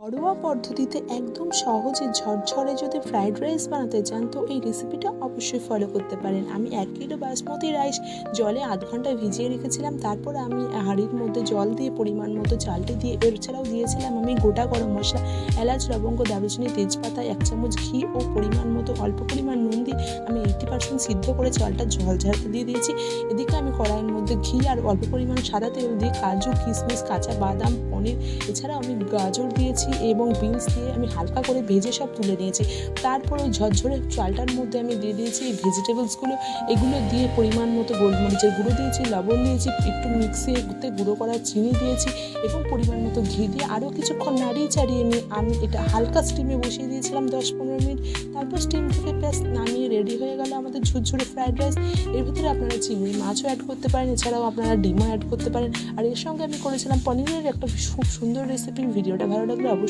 ঘরোয়া পদ্ধতিতে একদম সহজে ঝরঝরে যদি ফ্রাইড রাইস বানাতে চান তো এই রেসিপিটা অবশ্যই ফলো করতে পারেন। আমি 1 কিলো বাসমতি রাইস জলে আধ ঘন্টা ভিজিয়ে রেখেছিলাম। তারপর আমি হাঁড়ির মধ্যে জল দিয়ে পরিমাণ মতো চালটি দিয়ে এছাড়াও দিয়েছিলাম আমি গোটা গরম মশলা, এলাচ, লবঙ্গ, দারুচিনি, তেজপাতা, 1 চামচ ঘি ও পরিমাণ মতো অল্প পরিমাণ নুন দিয়ে আমি 80% সিদ্ধ করে চালটা জল ঝরাতে দিয়ে দিয়েছি। এদিকে আমি কড়াইয়ের মধ্যে ঘি আর অল্প পরিমাণ সাদা তেল দিয়ে কাজু, কিশমিশ, কাঁচা বাদাম, পনির এছাড়াও আমি গাজর দিয়েছি এবং বিনস দিয়ে আমি হালকা করে ভেজে সব তুলে নিয়েছি। তারপর ওই ঝরঝরে চালটার মধ্যে আমি দিয়ে দিয়েছি এই ভেজিটেবলসগুলো। এগুলো দিয়ে পরিমাণ মতো গোলমরিচের গুঁড়ো দিয়েছি, লবণ দিয়েছি, একটু মিক্সিতে গুঁড়ো করা চিনি দিয়েছি এবং পরিমাণ মতো ঘি দিয়ে আরও কিছুক্ষণ নাড়িয়ে চাড়িয়ে নিয়ে আমি এটা হালকা স্টিমে বসিয়ে দিয়েছিলাম 10-15 মিনিট। তারপর স্টিম থেকে ব্যাস নামিয়ে রেডি হয়ে গেল আমাদের ঝুরঝুরে ফ্রাইড রাইস। এর ভিতরে আপনারা চিংড়ি মাছও অ্যাড করতে পারেন, এছাড়াও আপনারা ডিমও অ্যাড করতে পারেন। আর এর সঙ্গে আমি করেছিলাম পনিরের একটা খুব সুন্দর রেসিপি। ভিডিওটা ভালো লাগলে অবশ্যই